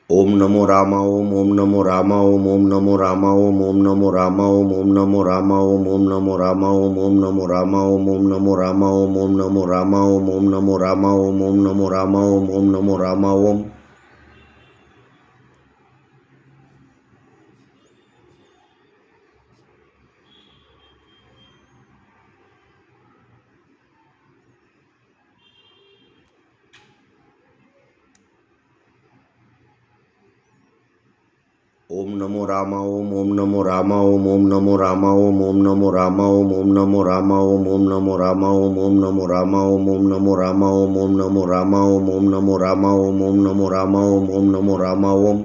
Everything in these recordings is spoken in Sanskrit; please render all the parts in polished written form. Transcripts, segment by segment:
ओम नमो रामा ओम नमो रामा ओम नमो रामा ओम नमो रामा ओम नमो रामा ओम नमो रामा ओम नमो रामा ओम नमो रामा ओम नमो रामा ओम नमो रामा ओम नमो रामा ओम नमो रामा ओम ओम नमो रामा ओम नमो रामा ओम नमो रामा ओम नमो रामा ओम नमो रामा ओम नमो रामा ओम नमो रामा ओम नमो रामा ओम नमो रामा ओम नमो रामा ओम नमो रामा ओम नमो रामा ओम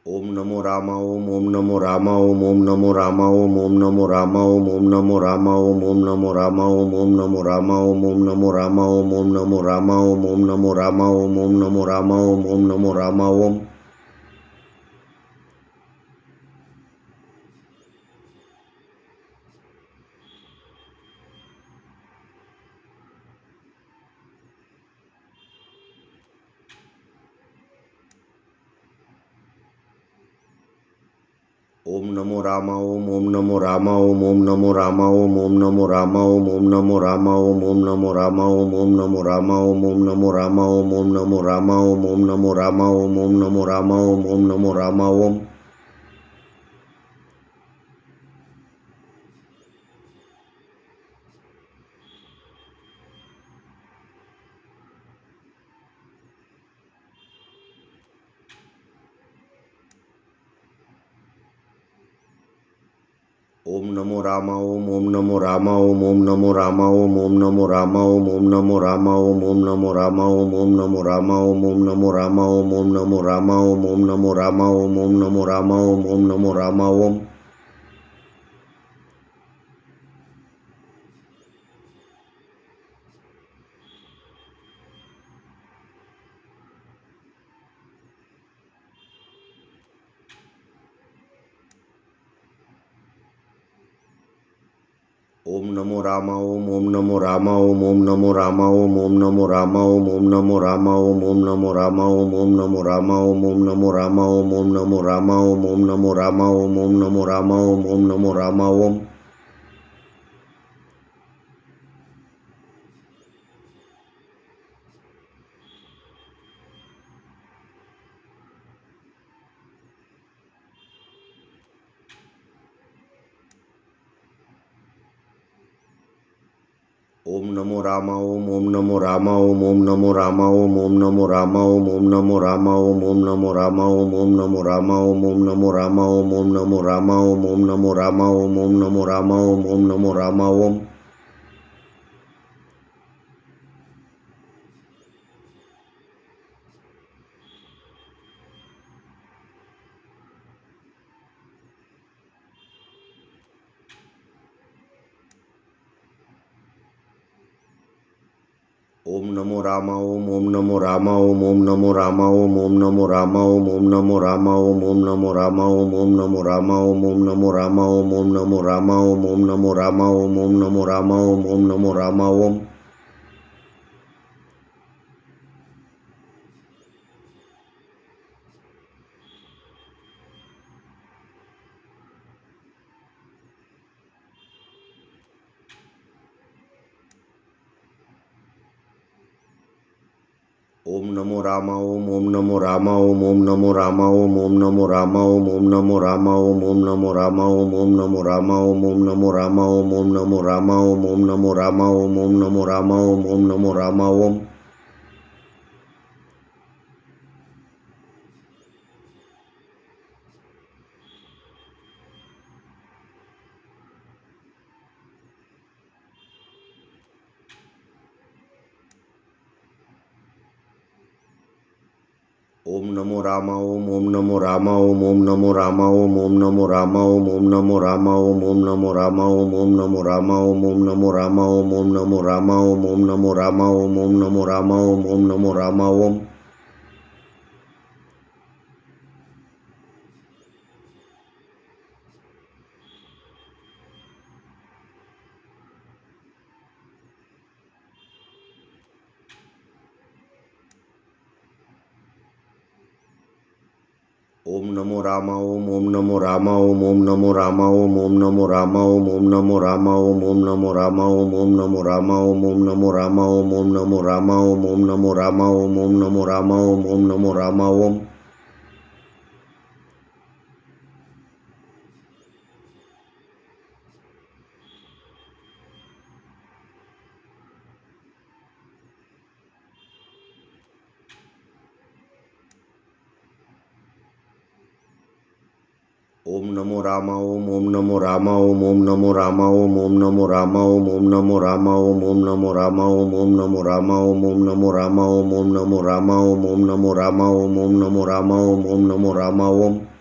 ओम नमो रामा ओम नमो रामा ओम नमो रामा ओम नमो रामा ओम नमो रामा ओम नमो रामा ओम नमो रामा ओम नमो रामा ओम नमो रामा ओम नमो रामा ओम नमो रामा ओम नमो रामा ओम ओम नमो रामा ओम नमो रामा ओम नमो रामा ओम नमो रामा ओम नमो रामा ओम नमो रामा ओम नमो रामा ओम नमो रामा ओम नमो रामा ओम नमो रामा ओम नमो रामा ओम नमो रामा ओम ओम नमो रामा ओम नमो रामा ओम नमो रामा ओम नमो रामा ओम नमो रामा ओम नमो रामा ओम नमो रामा ओम नमो रामा ओम नमो रामा ओम नमो रामा ओम नमो रामा ओम नमो रामा ओम ओम नमो रामा ओम नमो रामा ओम नमो रामा ओम नमो रामा ओम नमो रामा ओम नमो रामा ओम नमो रामा ओम नमो रामा ओम नमो रामा ओम नमो रामा ओम नमो रामा ओम नमो रामा ओम ओम नमो रामा ओम नमो रामा ओम नमो रामा ओम नमो रामा ओम नमो रामा ओम नमो रामा ओम नमो रामा ओम नमो रामा ओम नमो रामा ओम नमो रामा ओम नमो रामा ओम नमो रामा ओम ओम नमो रामा ओम नमो रामा ओम नमो रामा ओम नमो रामा ओम नमो रामा ओम नमो रामा ओम नमो रामा ओम नमो रामा ओम नमो रामा ओम नमो रामा ओम नमो रामा ओम नमो रामा ओम ओम नमो रामा ओम नमो रामा ओम नमो रामा ओम नमो रामा ओम नमो रामा ओम नमो रामा ओम नमो रामा ओम नमो रामा ओम नमो रामा ओम नमो रामा ओम नमो रामा ओम नमो रामा ओम ओम नमो रामा ओम नमो रामा ओम नमो रामा ओम नमो रामा ओम नमो रामा ओम नमो रामा ओम नमो रामा ओम नमो रामा ओम नमो रामा ओम नमो रामा ओम नमो रामा ओम नमो रामा ओम ઓમ નમો રામા ઓમ નમો રામા ઓમ નમો રામા ઓમ નમો રામા ઓમ નમો રામા ઓમ નમો રામા ઓમ નમો રામા ઓમ નમો રામા ઓમ નમો રામા ઓમ નમો રામા ઓમ નમો રામા ઓમ નમો રામા ઓમ ઓમ નમો રામા ઓમ નમો રામા ઓમ નમો રામા ઓમ નમો રામા ઓમ નમો રામા ઓમ નમો રામા ઓમ નમો રામા ઓમ નમો રામા ઓમ નમો રામા ઓમ નમો રામા ઓમ નમો રામા ઓમ નમો રામા ઓમ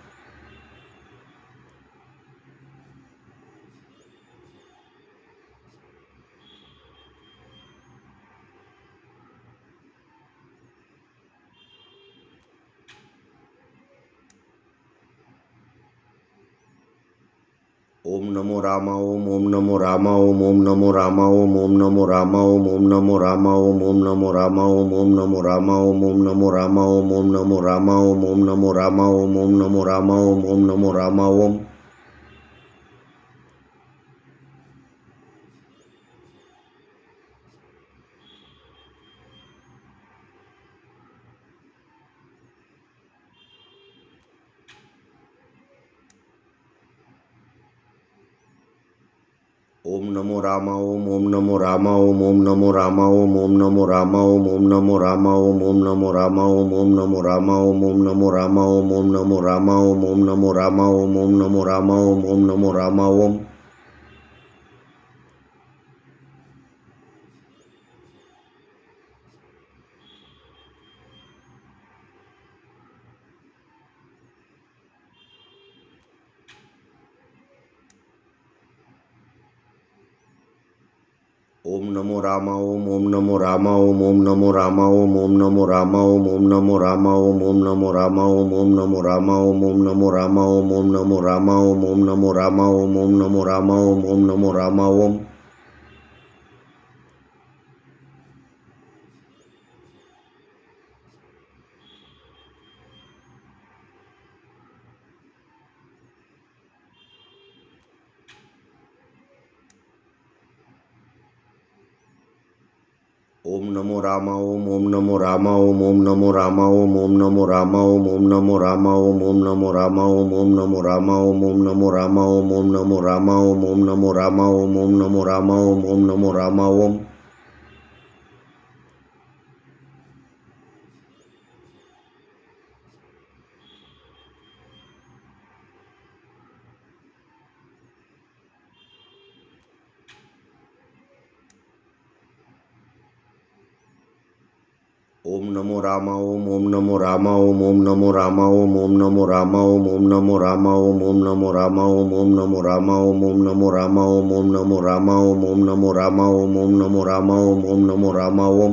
ઓમ નમો રામા ઓમ નમો રામા ઓમ નમો રામા ઓમ નમો રામા ઓમ નમો રામા ઓમ નમો રામા ઓમ નમો રામા ઓમ નમો રામા ઓમ નમો રામા ઓમ નમો રામા ઓમ નમો રામા ઓમ નમો રામા ઓમ ઓમ નમો રામા ઓમ નમો રામા ઓમ નમો રામા ઓમ નમો રામા ઓમ નમો રામા ઓમ નમો રામા ઓમ નમો રામા ઓમ નમો રામા ઓમ નમો રામા ઓમ નમો રામા ઓમ નમો રામા ઓમ નમો રામા ઓમ ઓમ નમો રામા ઓમ નમો રામા ઓમ નમો રામા ઓમ નમો રામા ઓમ નમો રામા ઓમ નમો રામા ઓમ નમો રામા ઓમ નમો રામા ઓમ નમો રામા ઓમ નમો રામા ઓમ નમો રામા ઓમ નમો રામા ઓમ ઓમ નમો રામા ઓમ નમો રામા ઓમ નમો રામા ઓમ નમો રામા ઓમ નમો રામા ઓમ નમો રામા ઓમ નમો રામા ઓમ નમો રામા ઓમ નમો રામા ઓમ નમો રામા ઓમ નમો રામા ઓમ નમો રામા ઓમ ઓમ નમો રામા ઓમ નમો રામા ઓમ નમો રામા ઓમ નમો રામા ઓમ નમો રામા ઓમ નમો રામા ઓમ નમો રામા ઓમ નમો રામા ઓમ નમો રામા ઓમ નમો રામા ઓમ નમો રામા ઓમ નમો રામા ઓમ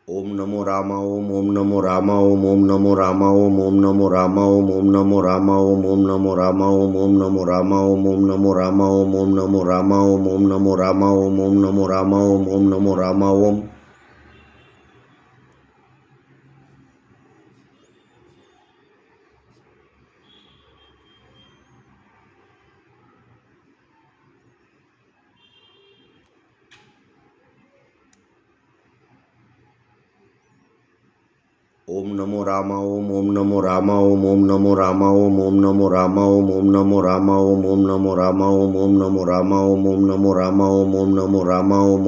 ઓમ નમો રામા ઓમ નમો રામા ઓમ નમો રામા ઓમ નમો રામા ઓમ નમો રામા ઓમ નમો રામા ઓમ નમો રામા ઓમ નમો રામા ઓમ નમો રામા ઓમ નમો રામા ઓમ નમો રામા ઓમ નમો રામા ઓમ ઓમ નમો રામા ઓમ નમો રામા ઓમ નમો રામા ઓમ નમો રામા ઓમ નમો રામા ઓમ નમો રામા ઓમ નમો રામા ઓમ નમો રામા ઓમ નમો રામા ઓમ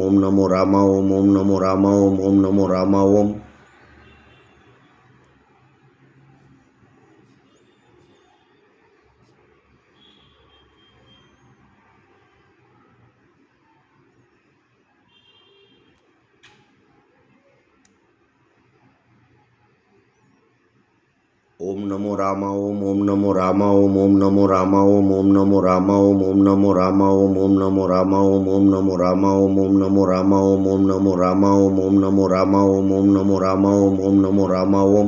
નમો રામા ઓમ નમો રામા ઓમ નમો રામા ઓમ ઓમ નમો રામા ઓમ નમો રામા ઓમ નમો રામા ઓમ નમો રામા ઓમ નમો રામા ઓમ નમો રામા ઓમ નમો રામા ઓમ નમો રામા ઓમ નમો રામા ઓમ નમો રામા ઓમ નમો રામા ઓમ નમો રામા ઓમ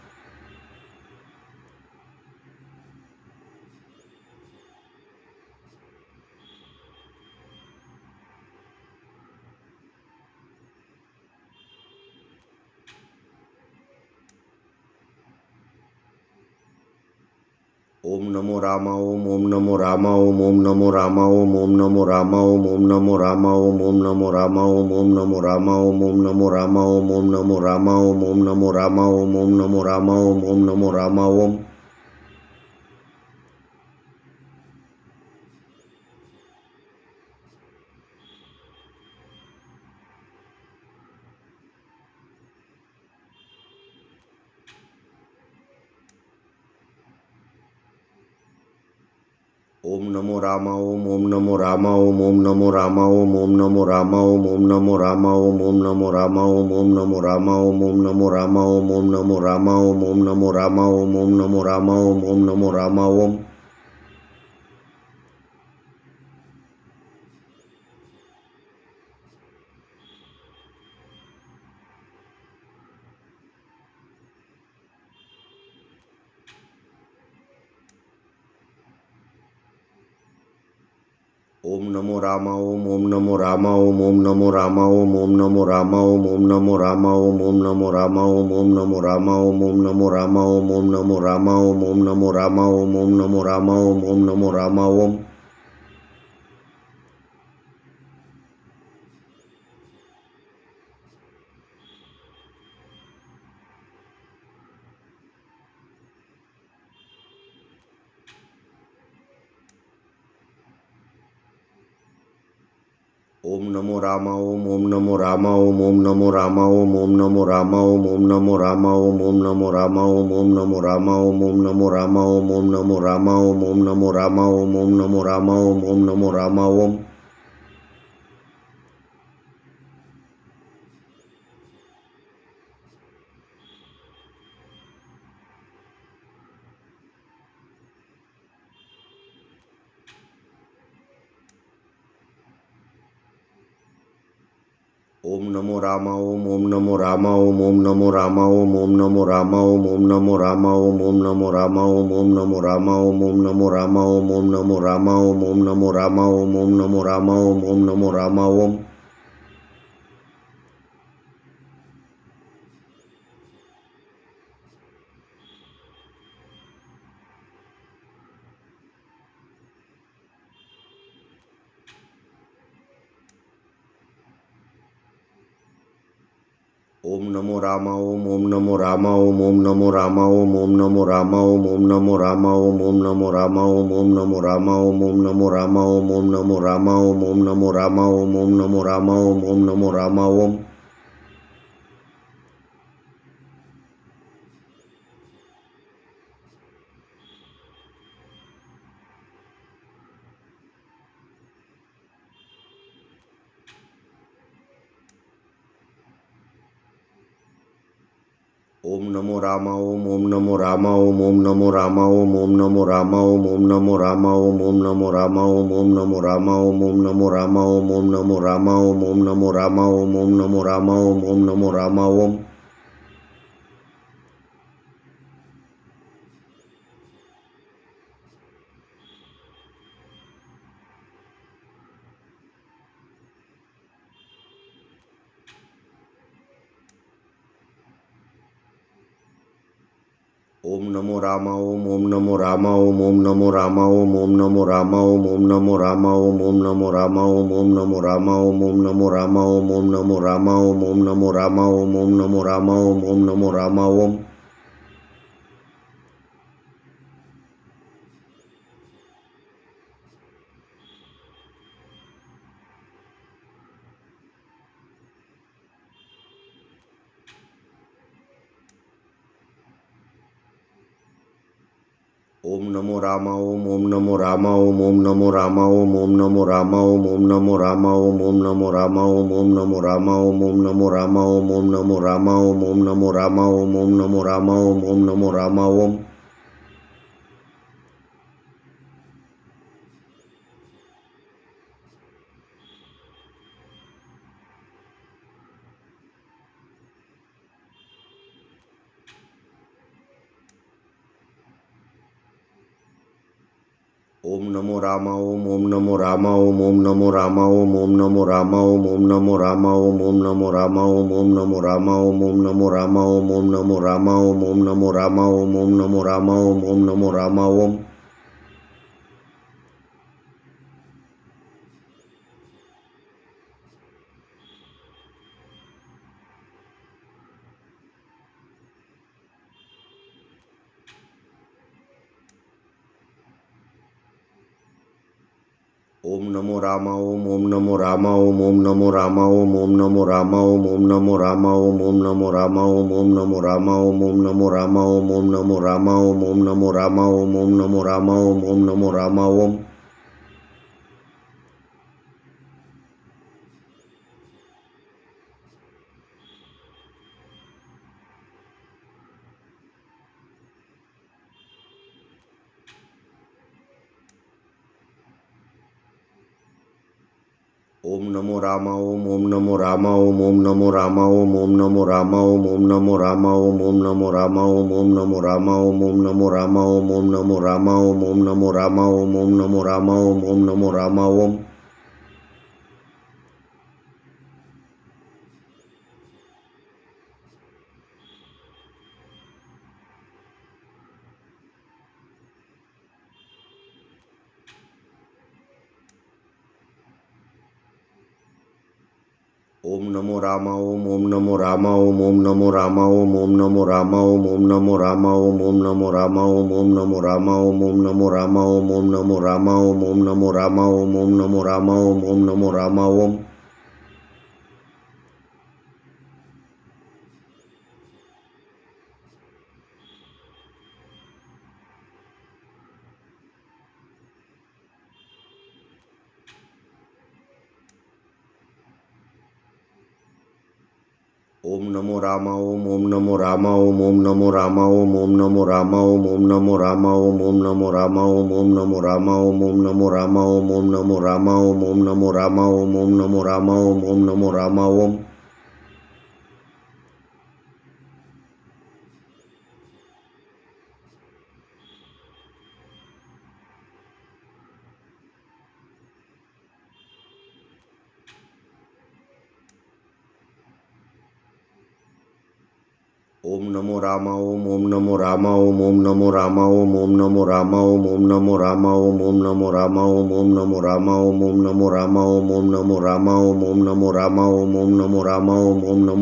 ઓમ નમો રામા ઓમ નમો રામા ઓમ નમો રામા ઓમ નમો રામા ઓમ નમો રામા ઓમ નમો રામા ઓમ નમો રામા ઓમ નમો રામા ઓમ નમો રામા ઓમ નમો રામા ઓમ નમો રામા ઓમ નમો રામા ઓમ. ઓમ નમો રામા ઓમ નમો રામા ઓમ નમો રામા ઓમ નમો રામા ઓમ નમો રામા ઓમ નમો રામા ઓમ નમો રામા ઓમ નમો રામા ઓમ નમો રામા ઓમ નમો રામા ઓમ નમો રામા ઓમ નમો રામા ઓમ. ઓમ નમો રામા ઓમ નમો રામા ઓમ નમો રામા ઓમ નમો રામા ઓમ નમો રામા ઓમ નમો રામા ઓમ નમો રામા ઓમ નમો રામા ઓમ નમો રામા ઓમ નમો રામા ઓમ નમો રામા ઓમ નમો રામા ઓમ. ઓમ નમો રામા ઓમ નમો રામા ઓમ નમો રામા ઓમ નમો રામા ઓમ નમો રામા ઓમ નમો રામા ઓમ નમો રામા ઓમ નમો રામા ઓમ નમો રામા ઓમ નમો રામા ઓમ નમો રામા ઓમ નમો રામા ઓમ. ઓમ નમો રામા ઓમ નમો રામા ઓમ નમો રામા ઓમ નમો રામા ઓમ નમો રામા ઓમ નમો રામા ઓમ નમો રામા ઓમ નમો રામા ઓમ નમો રામા ઓમ નમો રામા ઓમ નમો રામા ઓમ નમો રામા ઓમ. ઓમ નમો રામા ઓમ નમો રામા ઓમ નમો રામા ઓમ નમો રામા ઓમ નમો રામા ઓમ નમો રામા ઓમ નમો રામા ઓમ નમો રામા ઓમ નમો રામા ઓમ નમો રામા ઓમ નમો રામા ઓમ નમો રામા ઓમ. ઓમ નમો રામા ઓમ નમો રામા ઓમ નમો રામા ઓમ નમો રામા ઓમ નમો રામા ઓમ નમો રામા ઓમ નમો રામા ઓમ નમો રામા ઓમ નમો રામા ઓમ નમો રામા ઓમ નમો રામા ઓમ નમો રામા ઓમ. ઓમ નમો રામા ઓમ નમો રામા ઓમ નમો રામા ઓમ નમો રામા ઓમ નમો રામા ઓમ નમો રામા ઓમ નમો રામા ઓમ નમો રામા ઓમ નમો રામા ઓમ નમો રામા ઓમ નમો રામા ઓમ નમો રામા ઓમ. ઓમ નમો રામા ઓમ નમો રામા ઓમ નમો રામા ઓમ નમો રામા ઓમ નમો રામા ઓમ નમો રામા ઓમ નમો રામા ઓમ નમો રામા ઓમ નમો રામા ઓમ નમો રામા ઓમ નમો રામા ઓમ નમો રામા ઓમ. ઓમ નમો રામા ઓમ નમો રામા ઓમ નમો રામા ઓમ નમો રામા ઓમ નમો રામા ઓમ નમો રામા ઓમ નમો રામા ઓમ નમો રામા ઓમ નમો રામા ઓમ નમો રામા ઓમ નમો રામા ઓમ નમો રામા ઓમ. ओम नमो रामा ओम नमो रामा ओम नमो रामा ओम नमो रामा ओम नमो रामा ओम नमो रामा ओम नमो रामा ओम नमो रामा ओम नमो रामा ओम नमो रामा ओम नमो रामा ओम नमो रामा ओम ओम नमो रामा ओम नमो रामा ओम नमो रामा ओम नमो रामा ओम नमो रामा ओम नमो रामा ओम नमो रामा ओम नमो रामा ओम नमो रामा ओम नमो रामा ओम नमो रामा ओम नमो रामा ओम ओम नमो रामा ओम नमो रामा ओम नमो रामा ओम नमो रामा ओम नमो रामा ओम नमो रामा ओम नमो रामा ओम नमो रामा ओम नमो रामा ओम नमो रामा ओम नमो रामा ओम नमो रामा ओम ओम नमो रामा ओम नमो रामा ओम नमो रामा ओम नमो रामा ओम नमो रामा ओम नमो रामा ओम नमो रामा ओम नमो रामा ओम नमो रामा ओम नमो रामा ओम नमो रामा ओम नमो रामा ओम ओम नमो रामा ओम नमो रामा ओम नमो रामा ओम नमो रामा ओम नमो रामा ओम नमो रामा ओम नमो रामा ओम नमो रामा ओम नमो रामा ओम नमो रामा ओम नमो रामा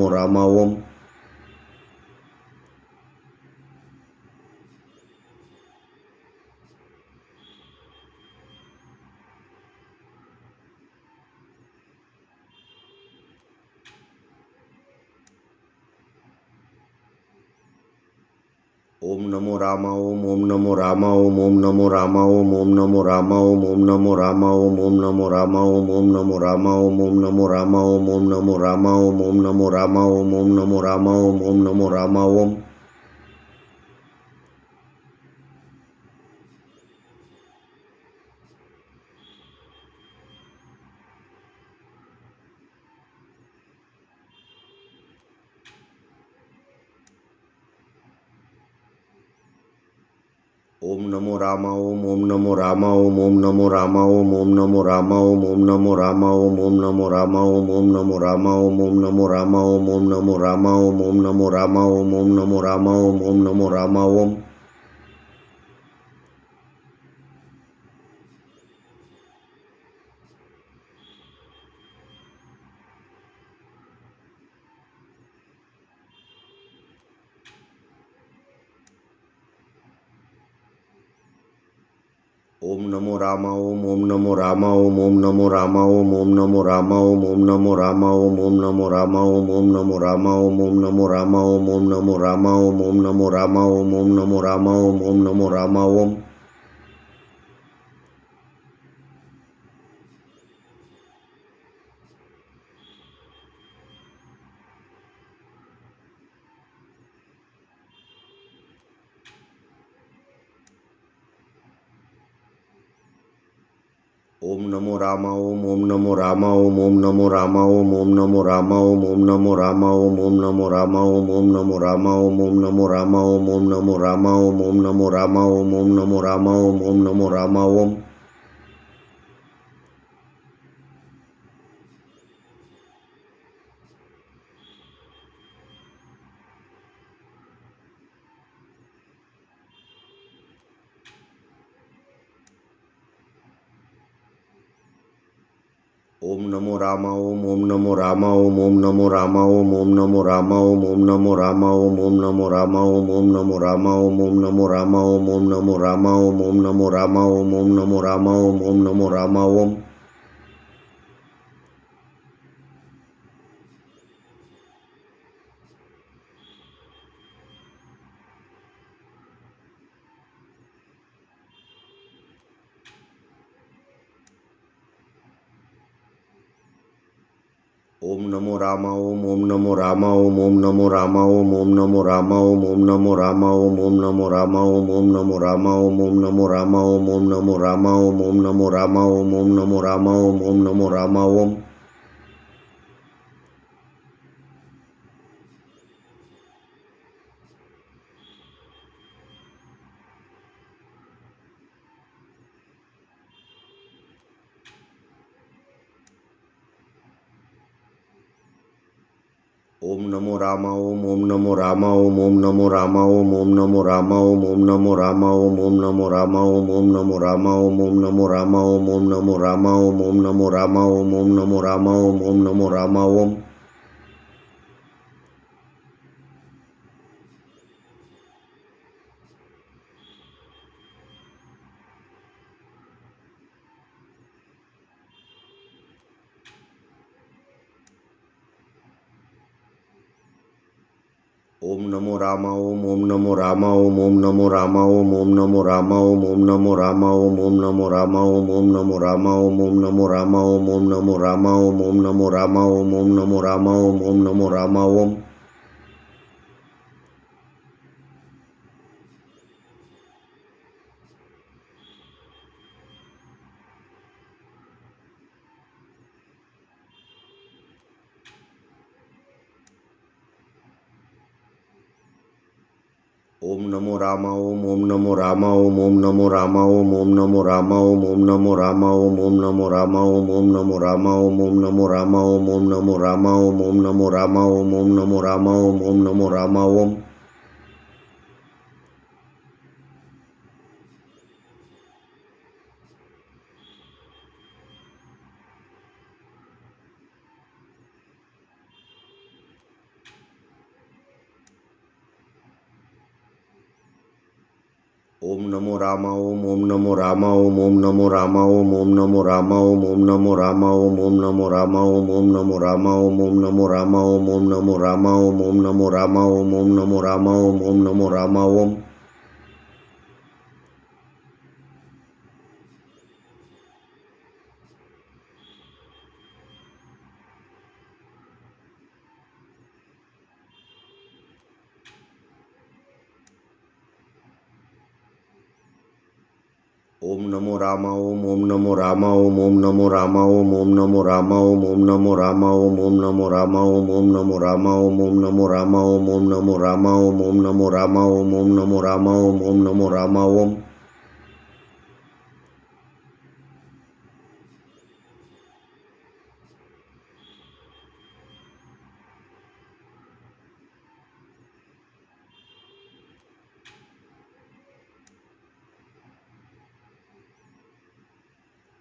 ओम नमो रामा ओम ओम नमो रामा ओम नमो रामा ओम नमो रामा ओम नमो रामा ओम नमो रामा ओम नमो रामा ओम नमो रामा ओम नमो रामा ओम नमो रामा ओम नमो रामा ओम नमो रामा ओम नमो रामा ओम ओम नमो रामा ओम नमो रामा ओम नमो रामा ओम नमो रामा ओम नमो रामा ओम नमो रामा ओम नमो रामा ओम नमो रामा ओम नमो रामा ओम नमो रामा ओम नमो रामा ओम नमो रामा ओम ओम नमो रामा ओम नमो रामा ओम नमो रामा ओम नमो रामा ओम नमो रामा ओम नमो रामा ओम नमो रामा ओम नमो रामा ओम नमो रामा ओम नमो रामा ओम नमो रामा ओम नमो रामा ओम ओम नमो रामा ओम नमो रामा ओम नमो रामा ओम नमो रामा ओम नमो रामा ओम नमो रामा ओम नमो रामा ओम नमो रामा ओम नमो रामा ओम नमो रामा ओम नमो रामा ओम नमो रामा ओम ओम नमो रामा ओम नमो रामा ओम नमो रामा ओम नमो रामा ओम नमो रामा ओम नमो रामा ओम नमो रामा ओम नमो रामा ओम नमो रामा ओम नमो रामा ओम नमो रामा ओम नमो रामा ओम ओम नमो रामा ओम नमो रामा ओम नमो रामा ओम नमो रामा ओम नमो रामा ओम नमो रामा ओम नमो रामा ओम नमो रामा ओम नमो रामा ओम नमो रामा ओम नमो रामा ओम नमो रामा ओम ओम नमो रामा ओम नमो रामा ओम नमो रामा ओम नमो रामा ओम नमो रामा ओम नमो रामा ओम नमो रामा ओम नमो रामा ओम नमो रामा ओम नमो रामा ओम नमो रामा ओम नमो रामा ओम ओम नमो रामा ओम नमो रामा ओम नमो रामा ओम नमो रामा ओम नमो रामा ओम नमो रामा ओम नमो रामा ओम नमो रामा ओम नमो रामा ओम नमो रामा ओम नमो रामा ओम नमो रामा ओम ओम नमो रामा ओम नमो रामा ओम नमो रामा ओम नमो रामा ओम नमो रामा ओम नमो रामा ओम नमो रामा ओम नमो रामा ओम नमो रामा ओम नमो रामा ओम नमो रामा ओम नमो रामा ओम ओम नमो रामा ओम नमो रामा ओम नमो रामा ओम नमो रामा ओम नमो रामा ओम नमो रामा ओम नमो रामा ओम नमो रामा ओम नमो रामा ओम नमो रामा ओम नमो रामा ओम नमो रामा ओम ओम नमो रामा ओम नमो रामा ओम नमो रामा ओम नमो रामा ओम नमो रामा ओम नमो रामा ओम नमो रामा ओम नमो रामा ओम नमो रामा ओम नमो रामा ओम नमो रामा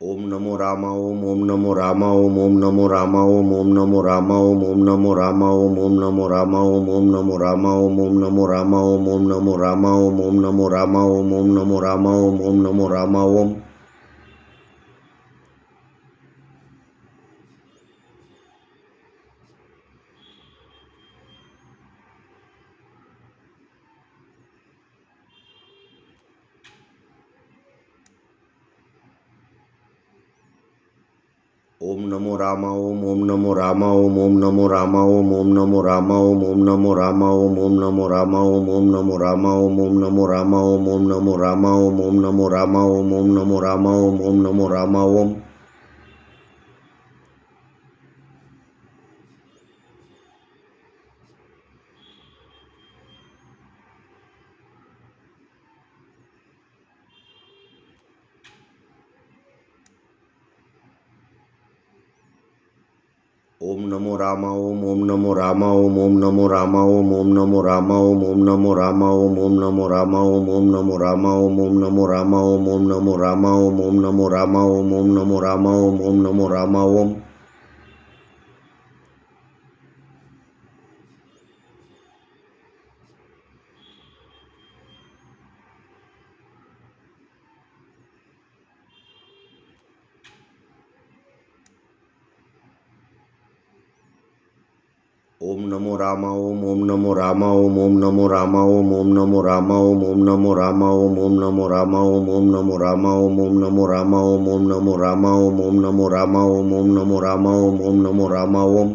ओम नमो रामा ओम ओम नमो रामा ओम नमो रामा ओम नमो रामा ओम नमो रामा ओम नमो रामा ओम नमो रामा ओम नमो रामा ओम नमो रामा ओम नमो रामा ओम नमो रामा ओम नमो रामा ओम नमो रामा ओम ओम नमो रामा ओम नमो रामा ओम नमो रामा ओम नमो रामा ओम नमो रामा ओम नमो रामा ओम नमो रामा ओम नमो रामा ओम नमो रामा ओम नमो रामा ओम नमो रामा ओम नमो रामा ओम ओम नमो रामा ओम नमो रामा ओम नमो रामा ओम नमो रामा ओम नमो रामा ओम नमो रामा ओम नमो रामा ओम नमो रामा ओम नमो रामा ओम नमो रामा ओम नमो रामा ओम नमो रामा ओम ओम नमो रामा ओम नमो रामा ओम नमो रामा ओम नमो रामा ओम नमो रामा ओम नमो रामा ओम नमो रामा ओम नमो रामा ओम नमो रामा ओम नमो रामा ओम नमो रामा ओम नमो रामा ओम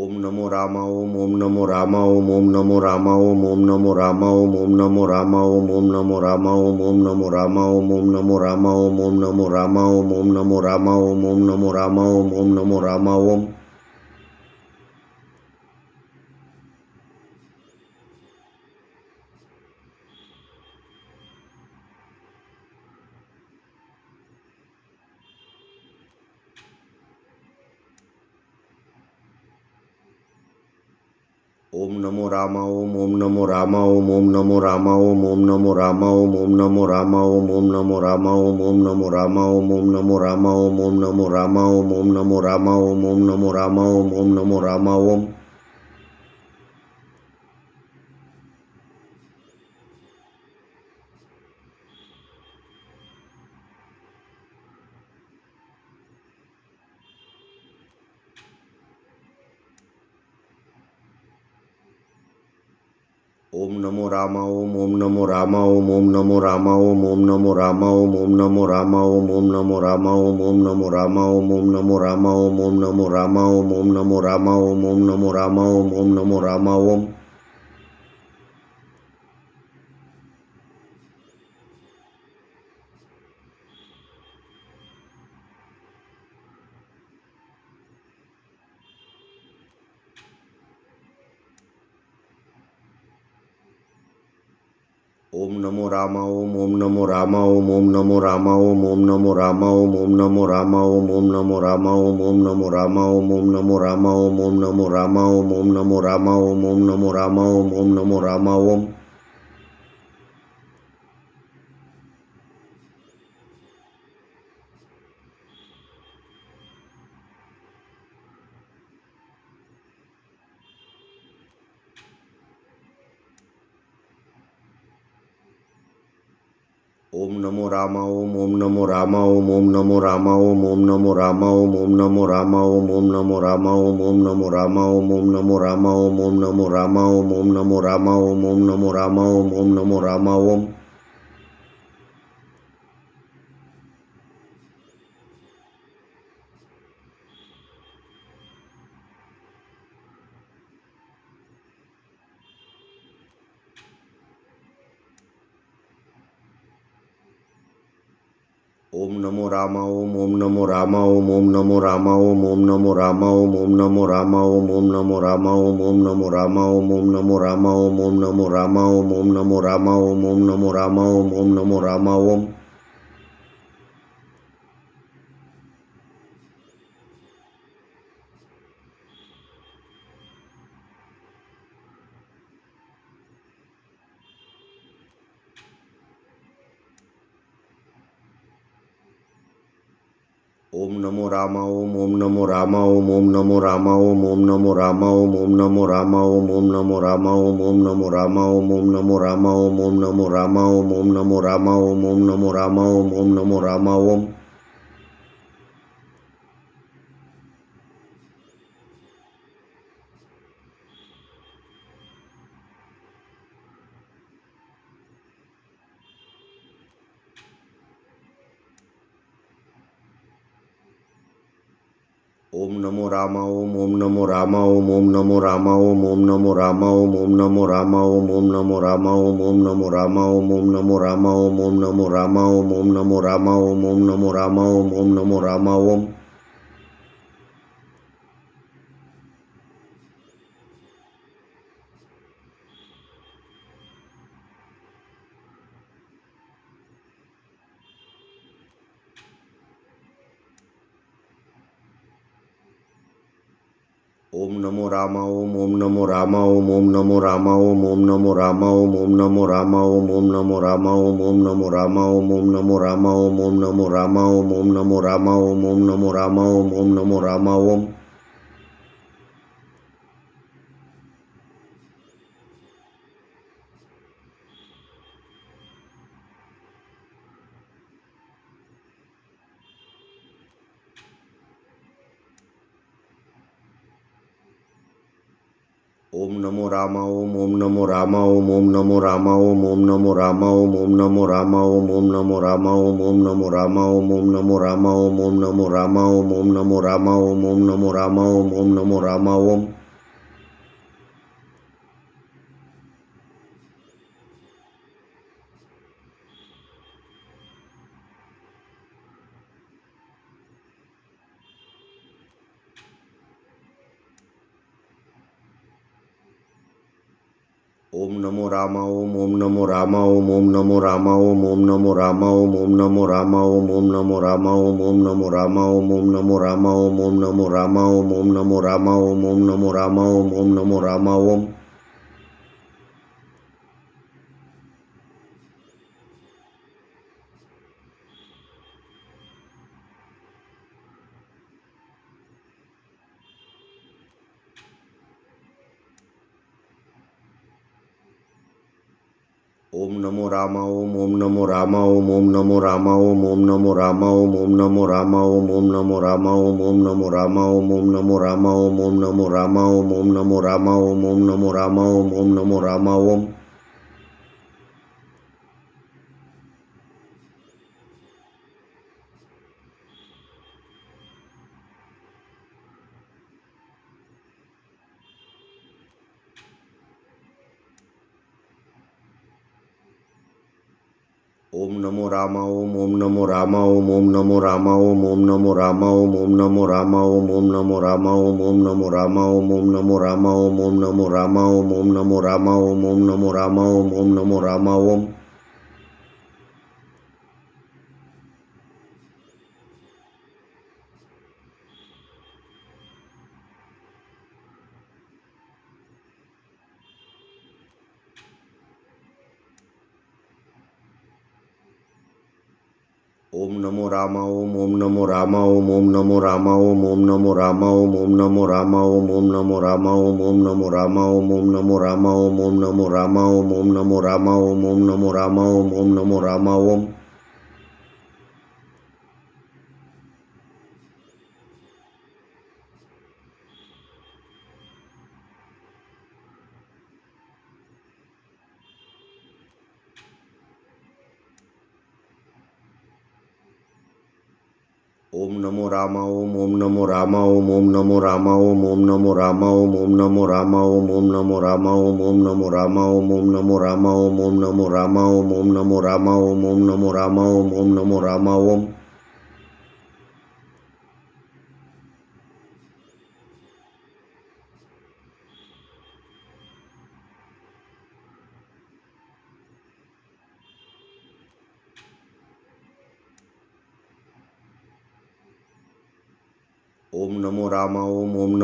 ઓમ નમો રામા ઓમ નમો રામા ઓમ નમો રામા ઓમ નમો રામા ઓમ નમો રામા ઓમ નમો રામા ઓમ નમો રામા ઓમ નમો રામા ઓમ નમો રામા ઓમ નમો રામા ઓમ નમો રામા ઓમ નમો રામા ઓમ ઓમ નમો રામા ઓમ નમો રામા ઓમ નમો રામા ઓમ નમો રામા ઓમ નમો રામા ઓમ નમો રામા ઓમ નમો રામા ઓમ નમો રામા ઓમ નમો રામા ઓમ નમો રામા ઓમ નમો રામા ઓમ નમો રામા ઓમ ઓમ નમો રામા ઓમ નમો રામા ઓમ નમો રામા ઓમ નમો રામા ઓમ નમો રામા ઓમ નમો રામા ઓમ નમો રામા ઓમ નમો રામા ઓમ નમો રામા ઓમ નમો રામા ઓમ નમો રામા ઓમ નમો રામા ઓમ ઓમ નમો રામા ઓમ નમો રામા ઓમ નમો રામા ઓમ નમો રામા ઓમ નમો રામા ઓમ નમો રામા ઓમ નમો રામા ઓમ નમો રામા ઓમ નમો રામા ઓમ નમો રામા ઓમ નમો રામા ઓમ નમો રામા ઓમ ઓમ નમો રામા ઓમ નમો રામા ઓમ નમો રામા ઓમ નમો રામા ઓમ નમો રામા ઓમ નમો રામા ઓમ નમો રામા ઓમ નમો રામા ઓમ નમો રામા ઓમ નમો રામા ઓમ નમો રામા ઓમ નમો રામા ઓમ ઓમ નમો રામા ઓમ નમો રામા ઓમ નમો રામા ઓમ નમો રામા ઓમ નમો રામા ઓમ નમો રામા ઓમ નમો રામા ઓમ નમો રામા ઓમ નમો રામા ઓમ નમો રામા ઓમ નમો રામા ઓમ નમો રામા ઓમ ઓમ નમો રામા ઓમ નમો રામા ઓમ નમો રામા ઓમ નમો રામા ઓમ નમો રામા ઓમ નમો રામા ઓમ નમો રામા ઓમ નમો રામા ઓમ નમો રામા ઓમ નમો રામા ઓમ નમો રામા ઓમ નમો રામા ઓમ ઓમ નમો રામા ઓમ નમો રામા ઓમ નમો રામા ઓમ નમો રામા ઓમ નમો રામા ઓમ નમો રામા ઓમ નમો રામા ઓમ નમો રામા ઓમ નમો રામા ઓમ નમો રામા ઓમ નમો રામા ઓમ નમો રામા ઓમ ઓમ નમો રામા ઓમ નમો રામા ઓમ નમો રામા ઓમ નમો રામા ઓમ નમો રામા ઓમ નમો રામા ઓમ નમો રામા ઓમ નમો રામા ઓમ નમો રામા ઓમ નમો રામા ઓમ નમો રામા ઓમ નમો રામા ઓમ ઓમ નમો રામા ઓમ નમો રામા ઓમ નમો રામા ઓમ નમો રામા ઓમ નમો રામા ઓમ નમો રામા ઓમ નમો રામા ઓમ નમો રામા ઓમ નમો રામા ઓમ નમો રામા ઓમ નમો રામા ઓમ નમો રામા ઓમ ओम नमो रामा ओम नमो रामा ओम नमो रामा ओम नमो रामा ओम नमो रामा ओम नमो रामा ओम नमो रामा ओम नमो रामा ओम नमो रामा ओम नमो रामा ओम नमो रामा ओम नमो रामा ओम ओम नमो रामा ओम नमो रामा ओम नमो रामा ओम नमो रामा ओम नमो रामा ओम नमो रामा ओम नमो रामा ओम नमो रामा ओम नमो रामा ओम नमो रामा ओम नमो रामा ओम नमो रामा ओम ओम नमो रामा ओम नमो रामा ओम नमो रामा ओम नमो रामा ओम नमो रामा ओम नमो रामा ओम नमो रामा ओम नमो रामा ओम नमो रामा ओम नमो रामा ओम नमो रामा ओम नमो रामा ओम ओम नमो रामा ओम नमो रामा ओम नमो रामा ओम नमो रामा ओम नमो रामा ओम नमो रामा ओम नमो रामा ओम नमो रामा ओम नमो रामा ओम नमो रामा ओम नमो रामा ओम नमो रामा ओम ओम नमो रामा ओम नमो रामा ओम नमो रामा ओम नमो रामा ओम नमो रामा ओम नमो रामा ओम नमो रामा ओम नमो रामा ओम नमो रामा ओम नमो रामा ओम नमो रामा ओम नमो रामा ओम ओम नमो रामा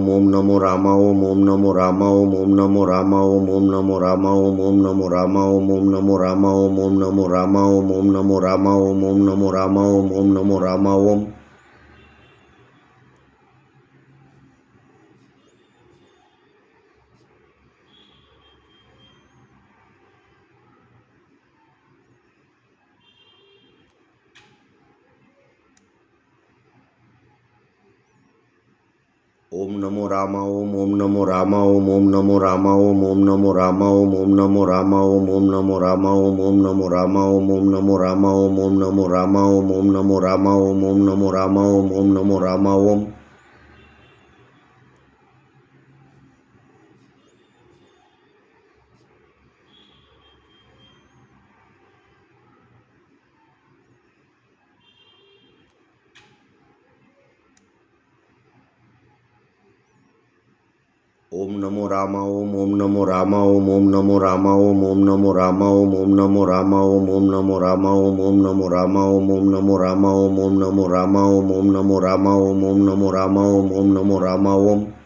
ओम नमो रामा ओम नमो रामा ओम नमो रामा ओम नमो रामा ओम नमो रामा ओम नमो रामा ओम नमो रामा ओम नमो रामा ओम नमो रामा ओम नमो रामा ओम नमो रामा ओम ओम नमो रामा ओम नमो रामा ओम नमो रामा ओम नमो रामा ओम नमो रामा ओम नमो रामा ओम नमो रामा ओम नमो रामा ओम नमो रामा ओम नमो रामा ओम नमो रामा ओम नमो रामा ओम ओम नमो रामा ओम नमो रामा ओम नमो रामा ओम नमो रामा ओम नमो रामा ओम नमो रामा ओम नमो रामा ओम नमो रामा ओम नमो रामा ओम नमो रामा ओम नमो रामा ओम नमो रामा ओम